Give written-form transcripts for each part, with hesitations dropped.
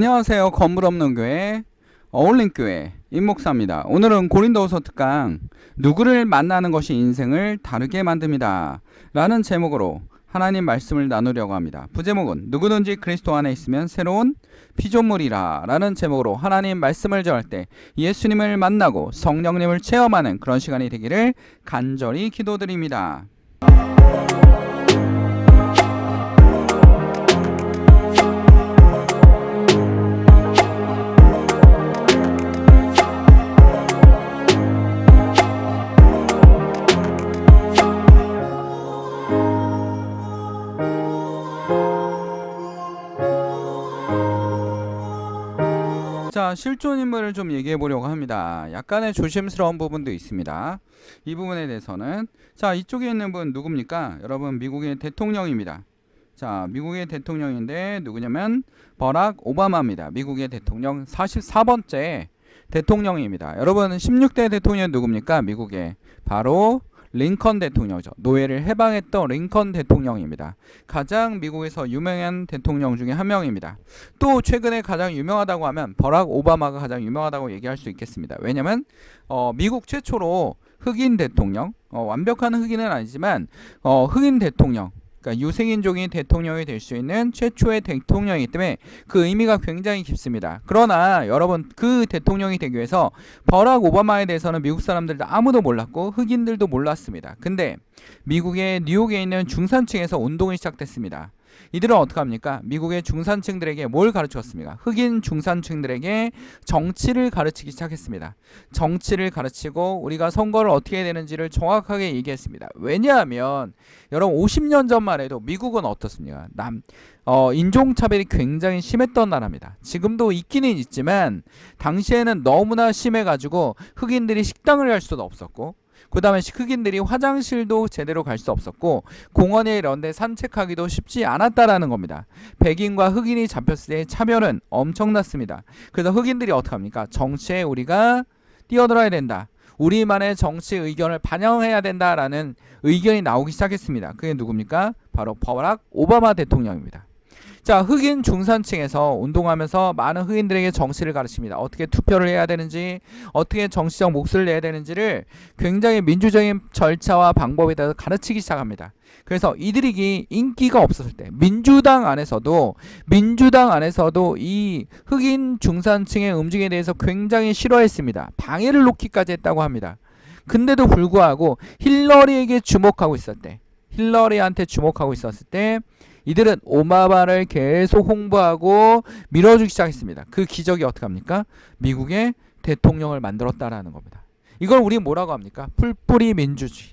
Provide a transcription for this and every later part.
안녕하세요. 건물 없는 교회 어울림교회 임목사입니다. 오늘은 고린도후서 특강 누구를 만나는 것이 인생을 다르게 만듭니다 라는 제목으로 하나님 말씀을 나누려고 합니다. 부제목은 누구든지 그리스도 안에 있으면 새로운 피조물이라 라는 제목으로 하나님 말씀을 전할 때 예수님을 만나고 성령님을 체험하는 그런 시간이 되기를 간절히 기도드립니다. 자, 실존 인물을 좀 얘기해 보려고 합니다. 약간의 조심스러운 부분도 있습니다. 이 부분에 대해서는 자, 이쪽에 있는 분 누굽니까? 여러분, 미국의 대통령입니다. 자, 미국의 대통령인데 누구냐면 버락 오바마입니다. 미국의 대통령 44번째 대통령입니다. 여러분, 16대 대통령은 누굽니까? 미국의 바로 링컨 대통령이죠. 노예를 해방했던 링컨 대통령입니다. 가장 미국에서 유명한 대통령 중에 한 명입니다. 또 최근에 가장 유명하다고 하면 버락 오바마가 가장 유명하다고 얘기할 수 있겠습니다. 왜냐면 미국 최초로 흑인 대통령, 완벽한 흑인은 아니지만 흑인 대통령, 그러니까 유색인종이 대통령이 될 수 있는 최초의 대통령이기 때문에 그 의미가 굉장히 깊습니다. 그러나 여러분, 그 대통령이 되기 위해서 버락 오바마에 대해서는 미국 사람들도 아무도 몰랐고 흑인들도 몰랐습니다. 근데 미국의 뉴욕에 있는 중산층에서 운동이 시작됐습니다. 이들은 어떻게 합니까? 미국의 중산층들에게 뭘 가르쳤습니까? 흑인 중산층들에게 정치를 가르치기 시작했습니다. 정치를 가르치고 우리가 선거를 어떻게 해야 되는지를 정확하게 얘기했습니다. 왜냐하면 여러분, 50년 전만 해도 미국은 어떻습니까? 인종차별이 굉장히 심했던 나라입니다. 지금도 있기는 있지만 당시에는 너무나 심해가지고 흑인들이 식당을 갈 수도 없었고, 그 다음에 흑인들이 화장실도 제대로 갈 수 없었고, 공원에 이런 데 산책하기도 쉽지 않았다라는 겁니다. 백인과 흑인이 잡혔을 때 차별은 엄청났습니다. 그래서 흑인들이 어떻게 합니까? 정치에 우리가 뛰어들어야 된다, 우리만의 정치 의견을 반영해야 된다라는 의견이 나오기 시작했습니다. 그게 누굽니까? 바로 버락 오바마 대통령입니다. 자, 흑인 중산층에서 운동하면서 많은 흑인들에게 정치를 가르칩니다. 어떻게 투표를 해야 되는지, 어떻게 정치적 몫을 내야 되는지를 굉장히 민주적인 절차와 방법에 대해서 가르치기 시작합니다. 그래서 이들이 인기가 없었을 때 민주당 안에서도 이 흑인 중산층의 움직임에 대해서 굉장히 싫어했습니다. 방해를 놓기까지 했다고 합니다. 근데도 불구하고 힐러리한테 주목하고 있었을 때 이들은 오바마를 계속 홍보하고 밀어주기 시작했습니다. 그 기적이 어떻게 합니까? 미국의 대통령을 만들었다라는 겁니다. 이걸 우리 뭐라고 합니까? 풀뿌리 민주주의.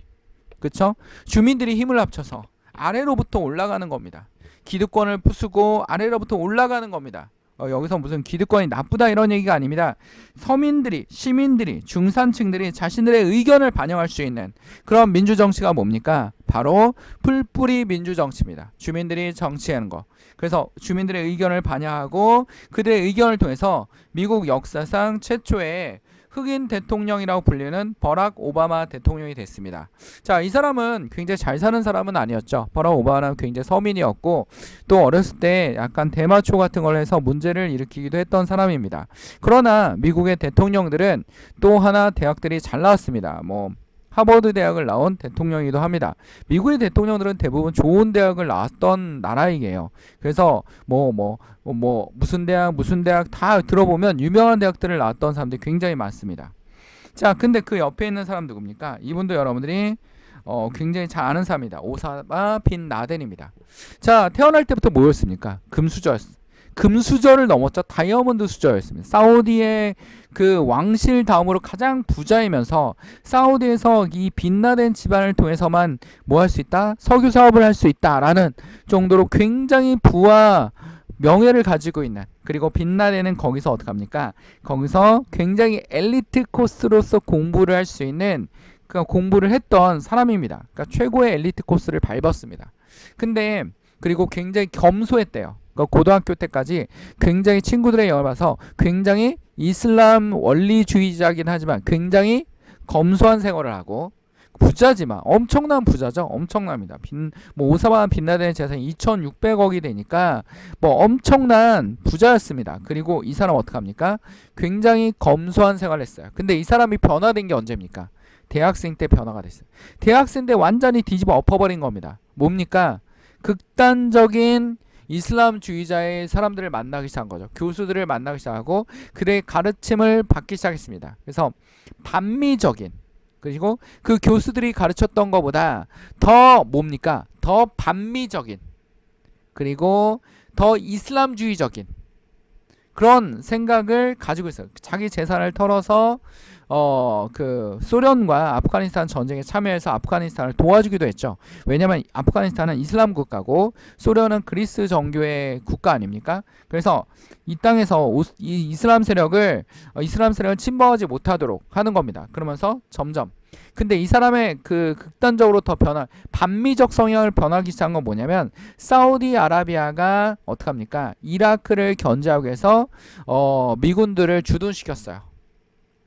그쵸? 주민들이 힘을 합쳐서 아래로부터 올라가는 겁니다. 기득권을 부수고 아래로부터 올라가는 겁니다. 여기서 무슨 기득권이 나쁘다 이런 얘기가 아닙니다. 서민들이, 시민들이, 중산층들이 자신들의 의견을 반영할 수 있는 그런 민주정치가 뭡니까? 바로 풀뿌리 민주정치입니다. 주민들이 정치하는 거. 그래서 주민들의 의견을 반영하고 그들의 의견을 통해서 미국 역사상 최초의 흑인 대통령이라고 불리는 버락 오바마 대통령이 됐습니다. 자, 이 사람은 굉장히 잘 사는 사람은 아니었죠. 버락 오바마는 굉장히 서민이었고, 또 어렸을 때 약간 대마초 같은 걸 해서 문제를 일으키기도 했던 사람입니다. 그러나 미국의 대통령들은 또 하나 대학들이 잘 나왔습니다. 하버드 대학을 나온 대통령이기도 합니다. 미국의 대통령들은 대부분 좋은 대학을 나왔던 나라이게요. 그래서 무슨 대학 다 들어보면 유명한 대학들을 나왔던 사람들이 굉장히 많습니다. 자, 근데 그 옆에 있는 사람 누굽니까? 이분도 여러분들이 굉장히 잘 아는 사람입니다. 오사마 빈 라덴입니다. 자, 태어날 때부터 뭐였습니까? 금수저를 넘었죠. 다이아몬드 수저였습니다. 사우디의 그 왕실 다음으로 가장 부자이면서 사우디에서 이 빈라덴 집안을 통해서만 뭐 할 수 있다? 석유 사업을 할 수 있다라는 정도로 굉장히 부와 명예를 가지고 있는, 그리고 빈라덴은 거기서 어떻게 합니까? 거기서 굉장히 엘리트 코스로서 공부를 할 수 있는, 그러니까 공부를 했던 사람입니다. 그러니까 최고의 엘리트 코스를 밟았습니다. 근데 그리고 굉장히 겸손했대요. 고등학교 때까지 굉장히 친구들의 영향을 받아서 굉장히 이슬람 원리주의자긴 하지만 굉장히 검소한 생활을 하고, 부자지만 엄청난 부자죠. 엄청납니다. 뭐 오사마 빈라덴의 재산이 2,600억이 되니까 뭐 엄청난 부자였습니다. 그리고 이 사람 어떡합니까? 굉장히 검소한 생활을 했어요. 근데 이 사람이 변화된 게 언제입니까? 대학생 때 변화가 됐어요. 대학생 때 완전히 뒤집어 엎어버린 겁니다. 뭡니까? 극단적인 이슬람주의자의 사람들을 만나기 시작한 거죠. 교수들을 만나기 시작하고 그들의 가르침을 받기 시작했습니다. 그래서 반미적인, 그리고 그 교수들이 가르쳤던 것보다 더 뭡니까? 더 반미적인, 그리고 더 이슬람주의적인 그런 생각을 가지고 있어요. 자기 재산을 털어서 그 소련과 아프가니스탄 전쟁에 참여해서 아프가니스탄을 도와주기도 했죠. 왜냐면 아프가니스탄은 이슬람 국가고 소련은 그리스 정교의 국가 아닙니까? 그래서 이 땅에서 이 이슬람 세력을 침범하지 못하도록 하는 겁니다. 그러면서 점점, 근데 이 사람의 그 극단적으로 더 반미적 성향을 변하기 시작한 건 뭐냐면, 사우디아라비아가 어떡합니까? 이라크를 견제하기 위해서 미군들을 주둔시켰어요.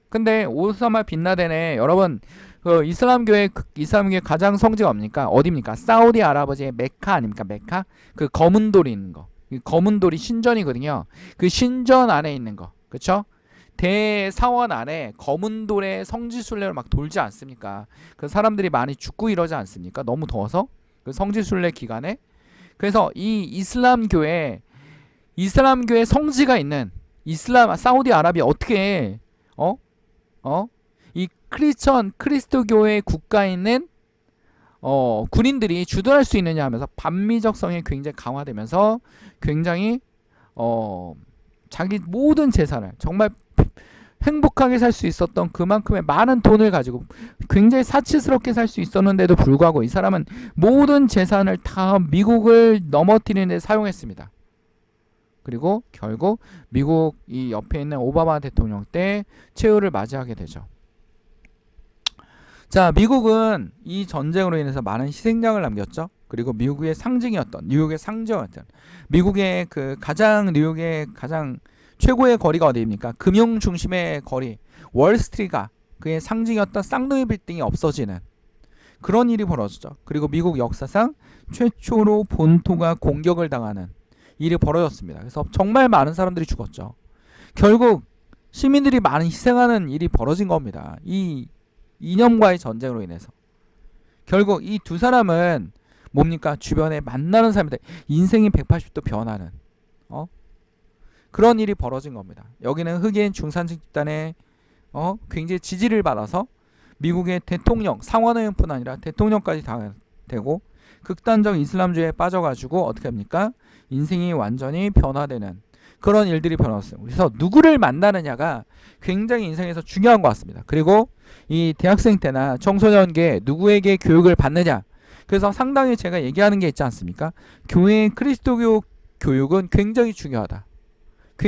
근데 오사마 빈라덴의 여러분, 그 이슬람교의 가장 성지가 뭡니까? 어디입니까? 사우디아라비아의 메카 아닙니까? 메카? 그 검은 돌이 있는 거. 검은 돌이 신전이거든요. 그 신전 안에 있는 거. 그쵸? 대사원 안에 검은 돌의 성지순례로 막 돌지 않습니까? 그 사람들이 많이 죽고 이러지 않습니까? 너무 더워서. 그 성지순례 기간에. 그래서 이 이슬람교의 성지가 있는 사우디아라비아 어떻게 이 크리스토교의 국가에 있는 군인들이 주둔할 수 있느냐 하면서 반미적 성이 굉장히 강화되면서 굉장히 자기 모든 재산을 정말 행복하게 살 수 있었던 그만큼의 많은 돈을 가지고 굉장히 사치스럽게 살 수 있었는데도 불구하고 이 사람은 모든 재산을 다 미국을 넘어뜨리는 데 사용했습니다. 그리고 결국 미국 이 옆에 있는 오바마 대통령 때 최후를 맞이하게 되죠. 자, 미국은 이 전쟁으로 인해서 많은 희생양을 남겼죠. 그리고 미국의 상징이었던, 뉴욕의 상징이었던, 미국의 뉴욕의 가장 최고의 거리가 어디입니까? 금융 중심의 거리, 월스트리트가 그의 상징이었던 쌍둥이 빌딩이 없어지는 그런 일이 벌어졌죠. 그리고 미국 역사상 최초로 본토가 공격을 당하는 일이 벌어졌습니다. 그래서 정말 많은 사람들이 죽었죠. 결국 시민들이 많은 희생하는 일이 벌어진 겁니다. 이 이념과의 전쟁으로 인해서. 결국 이 두 사람은 뭡니까? 주변에 만나는 사람들 인생이 180도 변하는 그런 일이 벌어진 겁니다. 여기는 흑인 중산층 집단의 굉장히 지지를 받아서 미국의 대통령, 상원의원뿐 아니라 대통령까지 다 되고 극단적 이슬람주의에 빠져가지고 어떻게 합니까? 인생이 완전히 변화되는 그런 일들이 벌어졌어요. 그래서 누구를 만나느냐가 굉장히 인생에서 중요한 것 같습니다. 그리고 이 대학생 때나 청소년기에 누구에게 교육을 받느냐. 그래서 상당히 제가 얘기하는 게 있지 않습니까? 교회의 그리스도교 교육은 굉장히 중요하다.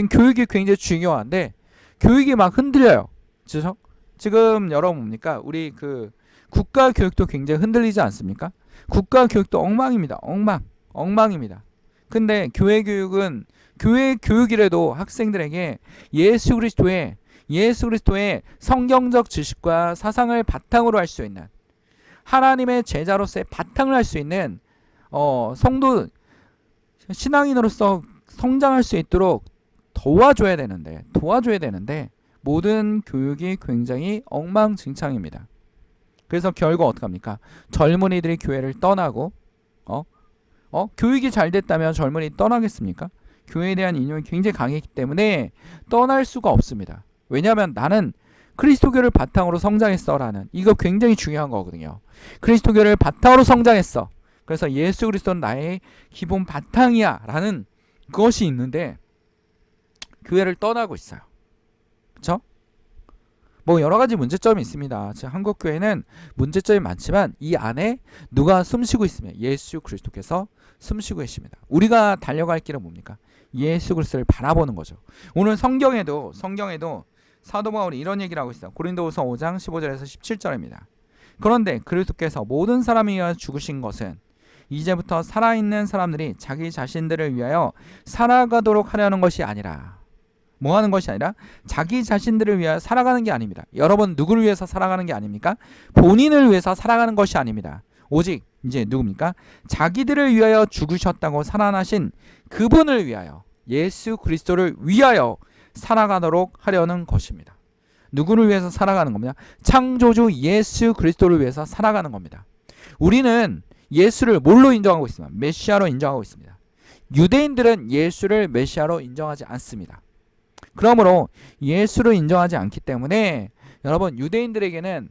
교육이 굉장히 중요한데 교육이 막 흔들려요. 그렇죠? 지금 여러분 뭡니까? 우리 그 국가 교육도 굉장히 흔들리지 않습니까? 국가 교육도 엉망입니다. 엉망입니다. 근데 교회 교육은 교회 교육이라도 학생들에게 예수 그리스도의 성경적 지식과 사상을 바탕으로 할 수 있는, 하나님의 제자로서의 바탕을 할 수 있는 성도 신앙인으로서 성장할 수 있도록 도와줘야 되는데 모든 교육이 굉장히 엉망진창입니다. 그래서 결국 어떡합니까? 젊은이들이 교회를 떠나고 교육이 잘 됐다면 젊은이 떠나겠습니까? 교회에 대한 이념이 굉장히 강했기 때문에 떠날 수가 없습니다. 왜냐하면 나는 그리스도교를 바탕으로 성장했어라는, 이거 굉장히 중요한 거거든요. 그리스도교를 바탕으로 성장했어. 그래서 예수 그리스도는 나의 기본 바탕이야 라는 그것이 있는데 교회를 떠나고 있어요. 그렇죠? 뭐 여러 가지 문제점이 있습니다. 한국 교회는 문제점이 많지만 이 안에 누가 숨쉬고 있으면 예수 그리스도께서 숨쉬고 계십니다. 우리가 달려갈 길은 뭡니까? 예수 그리스도를 바라보는 거죠. 오늘 성경에도 사도 바울이 이런 얘기를 하고 있어요. 고린도후서 5장 15절에서 17절입니다. 그런데 그리스도께서 모든 사람을 위하여 죽으신 것은 이제부터 살아있는 사람들이 자기 자신들을 위하여 살아가도록 하려는 것이 아니라, 뭐 하는 것이 아니라 자기 자신들을 위하여 살아가는 게 아닙니다. 여러분 누구를 위해서 살아가는 게 아닙니까? 본인을 위해서 살아가는 것이 아닙니다. 오직 이제 누굽니까? 자기들을 위하여 죽으셨다고 살아나신 그분을 위하여, 예수 그리스도를 위하여 살아가도록 하려는 것입니다. 누구를 위해서 살아가는 겁니다. 창조주 예수 그리스도를 위해서 살아가는 겁니다. 우리는 예수를 뭘로 인정하고 있습니다. 메시아로 인정하고 있습니다. 유대인들은 예수를 메시아로 인정하지 않습니다. 그러므로 예수를 인정하지 않기 때문에 여러분 유대인들에게는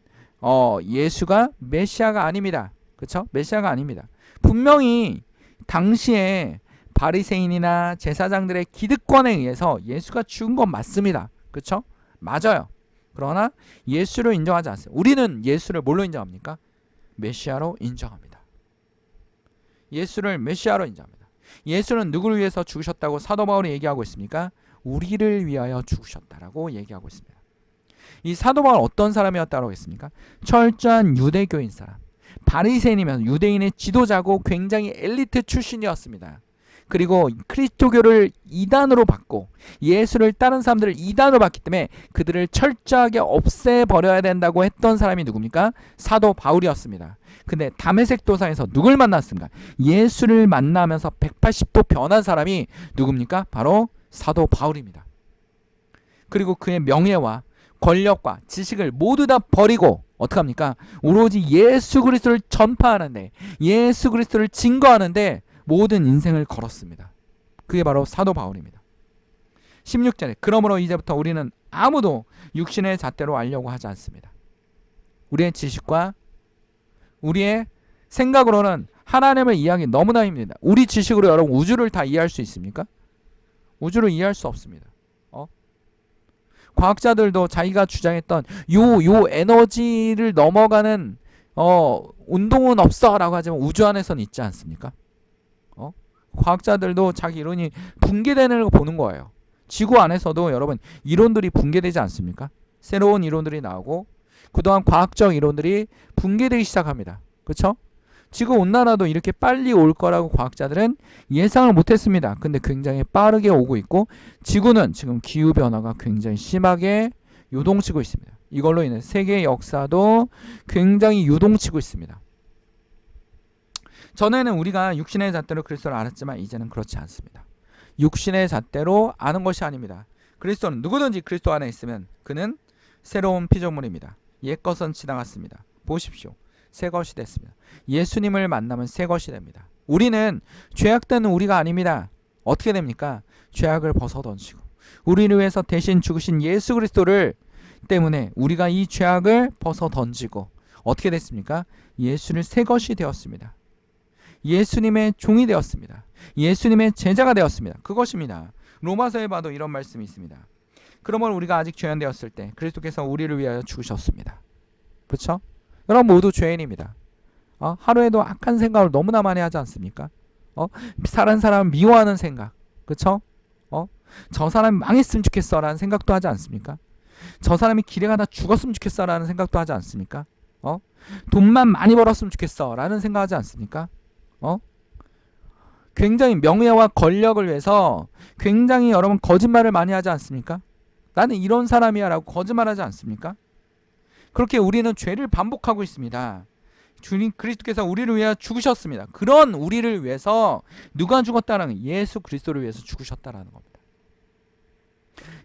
예수가 메시아가 아닙니다. 그렇죠? 메시아가 아닙니다. 분명히 당시에 바리새인이나 제사장들의 기득권에 의해서 예수가 죽은 건 맞습니다. 그렇죠? 맞아요. 그러나 예수를 인정하지 않습니다. 우리는 예수를 뭘로 인정합니까? 메시아로 인정합니다. 예수를 메시아로 인정합니다. 예수는 누구를 위해서 죽으셨다고 사도 바울이 얘기하고 있습니까? 우리를 위하여 죽으셨다라고 얘기하고 있습니다. 이 사도 바울 어떤 사람이었다고 했습니까? 철저한 유대교인 사람, 바리새인이면서 유대인의 지도자고 굉장히 엘리트 출신이었습니다. 그리고 그리스도교를 이단으로 받고 예수를 다른 사람들을 이단으로 받기 때문에 그들을 철저하게 없애버려야 된다고 했던 사람이 누굽니까? 사도 바울이었습니다. 근데 다메섹 도상에서 누굴 만났습니까? 예수를 만나면서 180도 변한 사람이 누굽니까? 바로 사도 바울입니다. 그리고 그의 명예와 권력과 지식을 모두 다 버리고 어떡합니까? 오로지 예수 그리스도를 전파하는데, 예수 그리스도를 증거하는데 모든 인생을 걸었습니다. 그게 바로 사도 바울입니다. 16절에 그러므로 이제부터 우리는 아무도 육신의 잣대로 알려고 하지 않습니다. 우리의 지식과 우리의 생각으로는 하나님을 이해하기 너무나 힘듭니다. 우리 지식으로 여러분 우주를 다 이해할 수 있습니까? 우주를 이해할 수 없습니다. 과학자들도 자기가 주장했던 요 에너지를 넘어가는 운동은 없어 라고 하지만 우주 안에서는 있지 않습니까? 과학자들도 자기 이론이 붕괴되는 걸 보는 거예요. 지구 안에서도 여러분 이론들이 붕괴되지 않습니까? 새로운 이론들이 나오고 그동안 과학적 이론들이 붕괴되기 시작합니다. 그렇죠? 지구 온난화도 이렇게 빨리 올 거라고 과학자들은 예상을 못했습니다. 근데 굉장히 빠르게 오고 있고 지구는 지금 기후변화가 굉장히 심하게 요동치고 있습니다. 이걸로 인해 세계의 역사도 굉장히 요동치고 있습니다. 전에는 우리가 육신의 잣대로 그리스도를 알았지만 이제는 그렇지 않습니다. 육신의 잣대로 아는 것이 아닙니다. 그리스도는 누구든지 그리스도 안에 있으면 그는 새로운 피조물입니다. 옛것은 지나갔습니다. 보십시오. 새 것이 됐습니다. 예수님을 만나면 새 것이 됩니다. 우리는 죄악되는 우리가 아닙니다. 어떻게 됩니까? 죄악을 벗어던지고 우리를 위해서 대신 죽으신 예수 그리스도를 때문에 우리가 이 죄악을 벗어던지고 어떻게 됐습니까? 예수를 새 것이 되었습니다. 예수님의 종이 되었습니다. 예수님의 제자가 되었습니다. 그것입니다. 로마서에 봐도 이런 말씀이 있습니다. 그러면 우리가 아직 죄인 되었을 때 그리스도께서 우리를 위하여 죽으셨습니다. 그렇죠? 여러분 모두 죄인입니다. 하루에도 악한 생각을 너무나 많이 하지 않습니까? 다른 사람을 미워하는 생각, 그렇죠? 저 사람이 망했으면 좋겠어 라는 생각도 하지 않습니까? 저 사람이 길에 가다 죽었으면 좋겠어 라는 생각도 하지 않습니까? 돈만 많이 벌었으면 좋겠어 라는 생각하지 않습니까? 굉장히 명예와 권력을 위해서 굉장히 여러분 거짓말을 많이 하지 않습니까? 나는 이런 사람이야 라고 거짓말하지 않습니까? 그렇게 우리는 죄를 반복하고 있습니다. 주님 그리스도께서 우리를 위해 죽으셨습니다. 그런 우리를 위해서 누가 죽었다는 건 예수 그리스도를 위해서 죽으셨다라는 겁니다.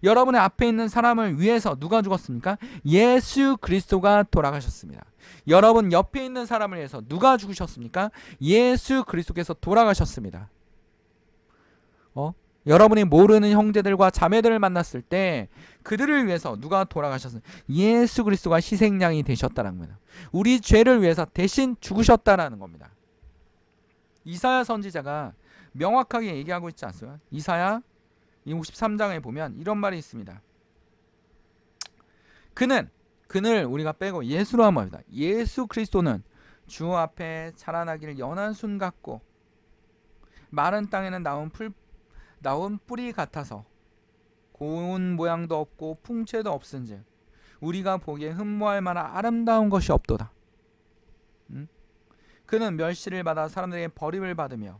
여러분의 앞에 있는 사람을 위해서 누가 죽었습니까? 예수 그리스도가 돌아가셨습니다. 여러분 옆에 있는 사람을 위해서 누가 죽으셨습니까? 예수 그리스도께서 돌아가셨습니다. 여러분이 모르는 형제들과 자매들을 만났을 때 그들을 위해서 누가 돌아가셨습니까? 예수 그리스도가 희생양이 되셨다는 겁니다. 우리 죄를 위해서 대신 죽으셨다는 겁니다. 이사야 선지자가 명확하게 얘기하고 있지 않습니까? 이사야 53장에 보면 이런 말이 있습니다. 그는 우리가 빼고 예수로 하면 합니다. 예수 그리스도는 주 앞에 자라나기를 연한 순 같고 마른 땅에는 나온 뿌리 같아서 고운 모양도 없고 풍채도 없은즉 우리가 보기에 흠모할 만한 아름다운 것이 없도다. 그는 멸시를 받아 사람들에게 버림을 받으며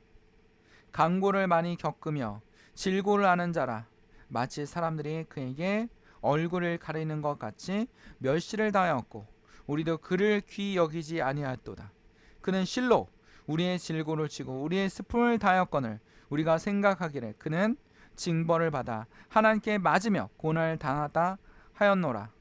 강고를 많이 겪으며 질고를 하는 자라. 마치 사람들이 그에게 얼굴을 가리는 것 같이 멸시를 당하였고 우리도 그를 귀히 여기지 아니하였도다. 그는 실로 우리의 질고를 치고 우리의 슬픔을 다하였거늘 우리가 생각하기를 그는 징벌을 받아 하나님께 맞으며 고난을 당하다 하였노라.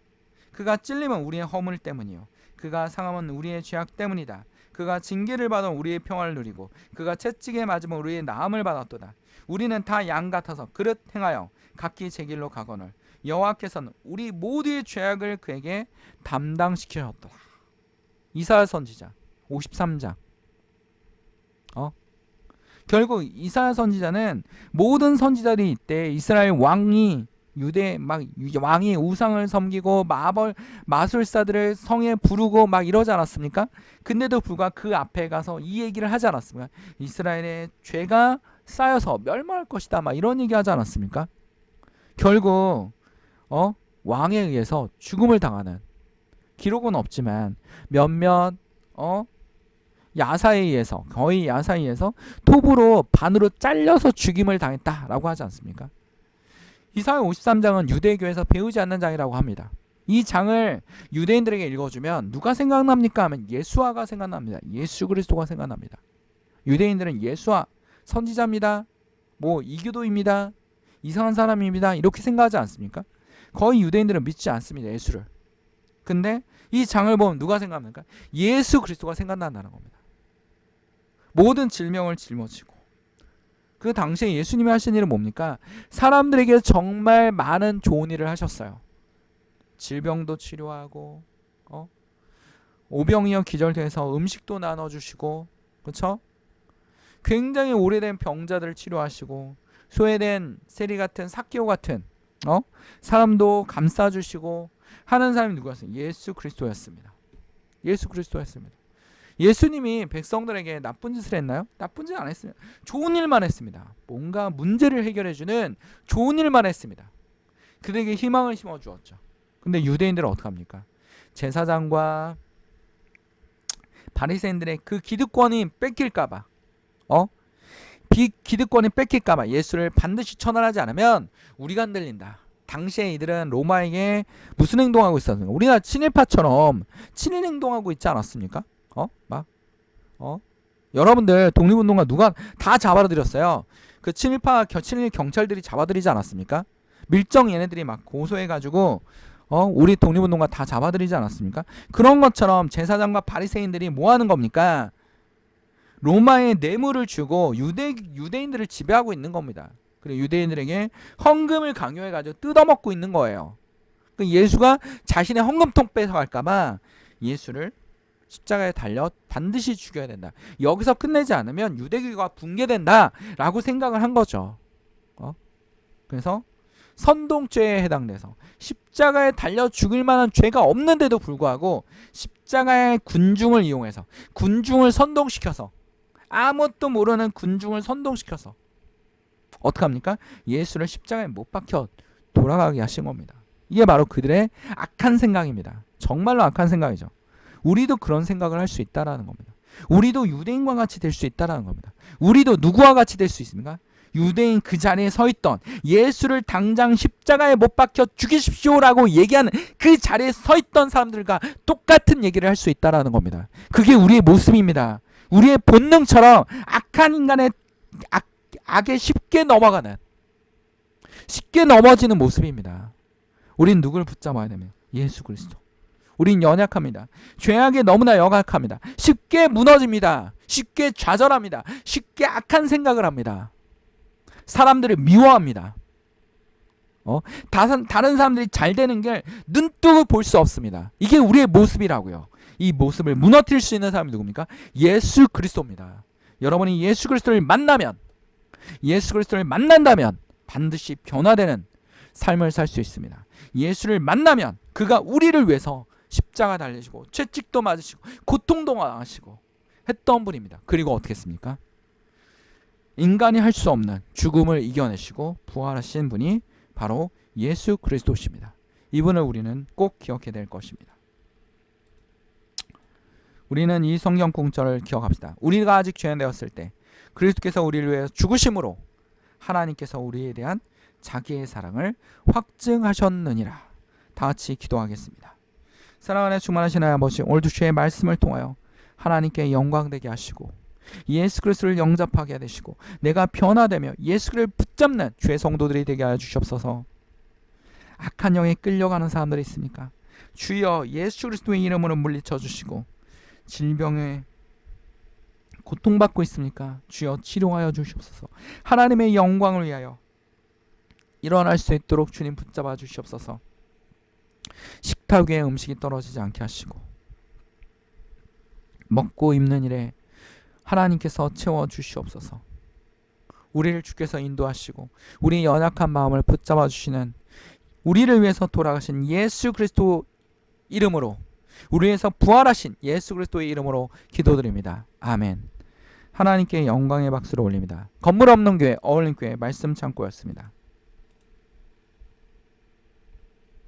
그가 찔림은 우리의 허물 때문이요 그가 상함은 우리의 죄악 때문이다. 그가 징계를 받아 우리의 평화를 누리고 그가 채찍에 맞으면 우리의 나음을 받았도다. 우리는 다 양 같아서 그릇 행하여 각기 제 길로 가거늘 여호와께서는 우리 모두의 죄악을 그에게 담당시키셨도다. 이사야 선지자 53장. 결국 이사야 선지자는 모든 선지자들이 이때 이스라엘 왕이 유대 왕이 우상을 섬기고 마술사들을 성에 부르고 막 이러지 않았습니까? 근데도 불구하고 그 앞에 가서 이 얘기를 하지 않았습니까? 이스라엘의 죄가 쌓여서 멸망할 것이다 막 이런 얘기 하지 않았습니까? 결국 왕에 의해서 죽음을 당하는 기록은 없지만 몇몇 야사에 의해서 거의 야사에 의해서 톱으로 반으로 잘려서 죽임을 당했다라고 하지 않습니까? 이사야 53장은 유대교에서 배우지 않는 장이라고 합니다. 이 장을 유대인들에게 읽어주면 누가 생각납니까? 하면 예수아가 생각납니다. 예수 그리스도가 생각납니다. 유대인들은 예수아 선지자입니다. 이교도입니다. 이상한 사람입니다. 이렇게 생각하지 않습니까? 거의 유대인들은 믿지 않습니다. 예수를. 근데 이 장을 보면 누가 생각합니까? 예수 그리스도가 생각난다는 겁니다. 모든 질병을 짊어지고 그 당시에 예수님이 하신 일은 뭡니까? 사람들에게 정말 많은 좋은 일을 하셨어요. 질병도 치료하고 오병이어 기절돼서 음식도 나눠주시고 그렇죠? 굉장히 오래된 병자들을 치료하시고 소외된 세리 같은 삭개오 같은 사람도 감싸주시고 하는 사람이 누구였어요? 예수 그리스도였습니다. 예수 그리스도였습니다. 예수님이 백성들에게 나쁜 짓을 했나요? 나쁜 짓 안 했습니다. 좋은 일만 했습니다. 뭔가 문제를 해결해주는 좋은 일만 했습니다. 그들에게 희망을 심어주었죠. 근데 유대인들은 어떡합니까? 제사장과 바리새인들의 그 기득권이 뺏길까봐 기득권이 뺏길까봐 예수를 반드시 처단하지 않으면 우리가 흔들린다. 당시에 이들은 로마에게 무슨 행동하고 있었는가? 우리나라 친일파처럼 친일 행동하고 있지 않았습니까? 여러분들 독립운동가 누가 다 잡아들였어요. 그 친일 경찰들이 잡아들이지 않았습니까? 밀정 얘네들이 막 고소해가지고 우리 독립운동가 다 잡아들이지 않았습니까? 그런 것처럼 제사장과 바리새인들이 뭐 하는 겁니까? 로마에 뇌물을 주고 유대인들을 지배하고 있는 겁니다. 그리고 유대인들에게 헌금을 강요해가지고 뜯어먹고 있는 거예요. 예수가 자신의 헌금통 뺏어갈까봐 예수를 십자가에 달려 반드시 죽여야 된다. 여기서 끝내지 않으면 유대교가 붕괴된다라고 생각을 한 거죠. 그래서 선동죄에 해당돼서 십자가에 달려 죽을 만한 죄가 없는데도 불구하고 십자가의 군중을 이용해서 군중을 선동시켜서 아무것도 모르는 군중을 선동시켜서 어떡합니까? 예수를 십자가에 못 박혀 돌아가게 하신 겁니다. 이게 바로 그들의 악한 생각입니다. 정말로 악한 생각이죠. 우리도 그런 생각을 할 수 있다라는 겁니다. 우리도 유대인과 같이 될 수 있다라는 겁니다. 우리도 누구와 같이 될 수 있습니까? 유대인 그 자리에 서 있던 예수를 당장 십자가에 못 박혀 죽이십시오라고 얘기하는 그 자리에 서 있던 사람들과 똑같은 얘기를 할 수 있다라는 겁니다. 그게 우리의 모습입니다. 우리의 본능처럼 악한 인간의 악에 쉽게 넘어지는 모습입니다. 우린 누굴 붙잡아야 되면 예수 그리스도. 우린 연약합니다. 죄악에 너무나 연약합니다. 쉽게 무너집니다. 쉽게 좌절합니다. 쉽게 악한 생각을 합니다. 사람들을 미워합니다. 다른 사람들이 잘 되는 걸 눈뜨고 볼 수 없습니다. 이게 우리의 모습이라고요. 이 모습을 무너뜨릴 수 있는 사람이 누굽니까? 예수 그리스도입니다. 여러분이 예수 그리스도를 만난다면 반드시 변화되는 삶을 살 수 있습니다. 예수를 만나면 그가 우리를 위해서 십자가 달리시고 채찍도 맞으시고 고통도 당하시고 했던 분입니다. 그리고 어떻게 했습니까? 인간이 할 수 없는 죽음을 이겨내시고 부활하신 분이 바로 예수 그리스도십니다. 이분을 우리는 꼭 기억해야 될 것입니다. 우리는 이 성경 공절을 기억합시다. 우리가 아직 죄인 되었을 때 그리스도께서 우리를 위해 죽으심으로 하나님께서 우리에 대한 자기의 사랑을 확증하셨느니라. 다 같이 기도하겠습니다. 사랑하는 충만하신 하나님 아버지, 오늘도 주의 말씀을 통하여 하나님께 영광되게 하시고 예수 그리스도를 영접하게 되시고 내가 변화되며 예수 그리스도를 붙잡는 주의 성도들이 되게 하여 주시옵소서. 악한 영에 끌려가는 사람들이 있습니까? 주여 예수 그리스도의 이름으로 물리쳐 주시고 질병에 고통받고 있습니까? 주여 치료하여 주시옵소서. 하나님의 영광을 위하여 일어날 수 있도록 주님 붙잡아 주시옵소서. 식탁 위에 음식이 떨어지지 않게 하시고 먹고 입는 일에 하나님께서 채워 주시옵소서. 우리를 주께서 인도하시고 우리 연약한 마음을 붙잡아 주시는 우리를 위해서 돌아가신 예수 그리스도 이름으로, 우리 위해서 부활하신 예수 그리스도의 이름으로 기도드립니다. 아멘. 하나님께 영광의 박수를 올립니다. 건물 없는 교회, 어울림 교회 말씀 창고였습니다.